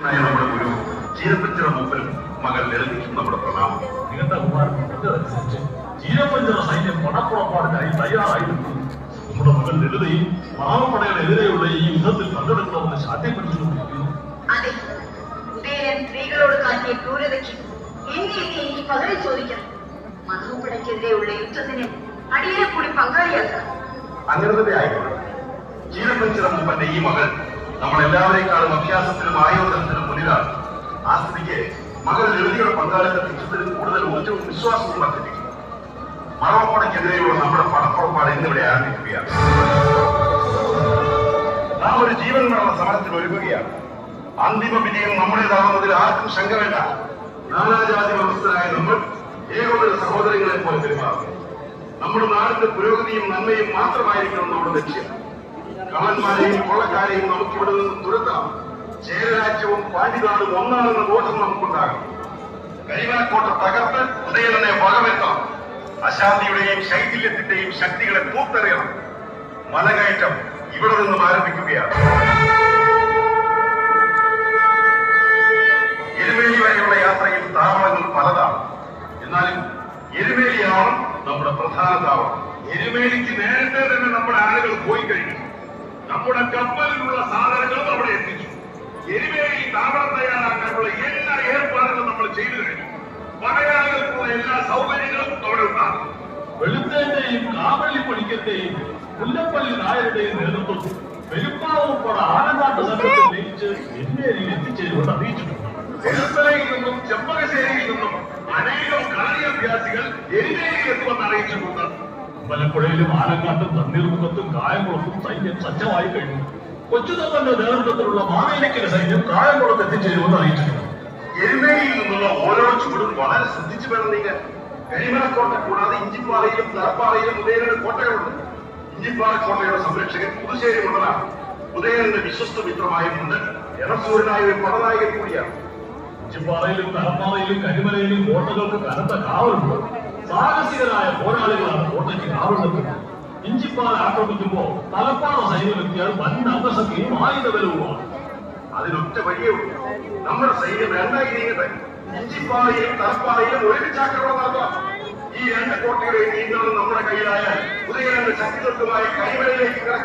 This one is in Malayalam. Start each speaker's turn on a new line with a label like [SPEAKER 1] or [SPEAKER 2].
[SPEAKER 1] നമ്മുടെ ഗുരു ചീരപ്പഞ്ചിറ മൂപ്പനും മകൾ ലളിതയ്ക്കും നമ്മുടെ പ്രണാമം.
[SPEAKER 2] അനുസരിച്ച് ചീരപ്പഞ്ചിറ സൈന്യം പണപ്പുറപ്പാടിനായി തയ്യാറായിരുന്നു. നമ്മുടെ മകൾ ലളിതയും പാവപ്പടകളെതിരെയുള്ള ഈ യുദ്ധത്തിൽ പങ്കെടുക്കണമെന്ന് ശാഠ്യപ്പെട്ടിട്ടുകൊണ്ടിരിക്കുന്നു.
[SPEAKER 3] അതെ, ഉദയൻ സ്ത്രീകളോട് കാട്ടിയ ക്രൂരതയ്ക്ക് എങ്ങനെയെന്ന് എനിക്ക് പകരം ചോദിക്കാം. മധുപടയ്ക്കെതിരെയുള്ള യുദ്ധത്തിന് അടിയനെ കൂടി പങ്കാളിയാക്കാം.
[SPEAKER 1] അങ്ങനെ തന്നെ ആയിക്കോട്ടെ. ചീരപ്പഞ്ചിറ മൂപ്പന്റെ ഈ മകൾ നമ്മളെല്ലാവരെക്കാളും അഭ്യാസത്തിലും ആയോധനത്തിലും മുന്നിലാണ്. ആ സ്ഥിതിക്ക് മകൾ ലളിതയുടെ പങ്കാളിത്ത യുദ്ധത്തിൽ കൂടുതൽ ഊർജ്ജവും വിശ്വാസവും വർദ്ധിപ്പിക്കും. മറവപ്പടയ്ക്കെതിരെയുള്ള നമ്മുടെ പണപ്പുറപ്പാട് ഇന്നിവിടെ ആരംഭിക്കുകയാണ്. നാം ഒരു ജീവൻ മരണ സമരത്തിൽ ഒരുങ്ങുകയാണ്. അന്തിമ വിജയം നമ്മുടേതാകുന്നതിൽ ആർക്കും ശങ്ക വേണ്ട. നാനാജാതി വ്യവസ്ഥരായ നമ്മൾ ഏകോദര സഹോദരങ്ങളെ പോലെ പെരുമാറുന്നു. നമ്മുടെ നാടിന്റെ പുരോഗതിയും നന്മയും മാത്രമായിരിക്കണം നമ്മുടെ ലക്ഷ്യം. കള്ളന്മാരെയും കൊള്ളക്കാരെയും നമുക്കിവിടെ നിന്ന് തുരത്താം. ചേരരാജ്യവും പാണ്ഡിനാടും ഒന്നാണെന്ന ബോധം നമുക്കുണ്ടാകും. കരിമലക്കോട്ട തകർത്ത് ഉദയനെ വകവെത്താം. അശാന്തിയുടെയും ശൈഥില്യത്തിന്റെയും ശക്തികളെ തൂത്തെറിയണം. മലകയറ്റം ഇവിടെ നിന്നും ആരംഭിക്കുകയാണ്. എരുമേലി വരെയുള്ള യാത്രയിൽ താവളങ്ങൾ പലതാണ്. എന്നാലും എരുമേലിയാണ് നമ്മുടെ പ്രധാന താവളം. എരുമേലിക്ക് നേരത്തെ തന്നെ നമ്മുടെ ആളുകൾ പോയി കഴിഞ്ഞു. നമ്മുടെ കപ്പലിലുള്ള സാധനങ്ങളും അവിടെ എത്തിച്ചു. എരുമേലി താവളം തയ്യാറാക്കാനുള്ള എല്ലാ ഏർപ്പാടുകളും നമ്മൾ ചെയ്തു കഴിഞ്ഞു. പടയാളികൾക്കുള്ള എല്ലാ സൗകര്യങ്ങളും അവിടെ ഉണ്ടാകും.
[SPEAKER 2] വെളുത്തേന്റെയും കാവള്ളി പണിക്കന്റെയും മുല്ലപ്പള്ളി നായരുടെയും നേതൃത്വത്തിൽ പെരുമ്പാവൂർ പട ആലങ്കാട്ട് സംഘത്തെ നയിച്ച് എരുമേലിയിൽ എത്തിച്ചേരുമെന്ന് അറിയിച്ചിട്ടുണ്ട്.
[SPEAKER 1] ചേർത്തലയിൽ നിന്നും ചെമ്പകശ്ശേരിയിൽ നിന്നും അനേകം കായികാഭ്യാസികൾ എരുമേലിയിൽ എത്തുമെന്ന് അറിയിച്ചിട്ടുണ്ട്.
[SPEAKER 2] മലപ്പുഴയിലും ആലങ്കാട്ടും തണ്ണീർമുഖത്തും കായംകുളത്തും സൈന്യം സജ്ജമായി കഴിഞ്ഞു. കൊച്ചുതമ്മന്റെ നേതൃത്വത്തിലുള്ള മാവേലിക്കര സൈന്യം കായംകുളത്ത് എത്തിച്ചേരുമെന്ന് അറിയിച്ചിട്ടുണ്ട്.
[SPEAKER 1] എരുമേലിയിൽ നിന്നുള്ള ഓരോ ചുവടും വളരെ ശ്രദ്ധിച്ചു വേണം നീങ്ങാൻ. കരിമലക്കോട്ട കൂടാതെ ഇഞ്ചിപ്പാറയിലും തലപ്പാറയിലും ഉദയനയുടെ കോട്ടകളുണ്ട്. ഇഞ്ചിപ്പാറ കോട്ടയുടെ സംരക്ഷകൻ പുതുശ്ശേരി മുതലാണ്. ഉദയനന്റെ വിശ്വസ്ത മിത്രമായിട്ടുണ്ട്. എറസൂരനായ ഒരു പടനായകൻ കൂടിയാണ്.
[SPEAKER 2] ഇഞ്ചിപ്പാറയിലും തലപ്പാറയിലും കരിമലയിലും കോട്ടകൾക്ക് കനത്ത കാവലുണ്ട്. സാഹസികരായ പോരാളികളാണ് കോട്ടയ്ക്ക് കാവൽ നിൽക്കുന്നത്. ഇഞ്ചിപ്പാറ ആക്രമിക്കുമ്പോൾ തലപ്പാറ സൈന്യമെത്തിയാൽ വൻ അംഗസംഖ്യയും ആയുധബലവുമാണ്.
[SPEAKER 1] അതിനൊറ്റ വഴിയേ ഉള്ളൂ. നമ്മുടെ സൈന്യം രണ്ടായി നീങ്ങട്ടെ. ഇഞ്ചിപ്പാറയിലും തലപ്പാറയിലും ഒരുമിച്ച് ആക്രമണം നടത്താം. ഈ രണ്ട് കോട്ടയുടെ നിയന്ത്രണം നമ്മുടെ കയ്യിലായാൽ ഉദയനന്റെ ശക്തികൾക്കുമായ കരിമലയിലേക്ക് കിടക്കാം.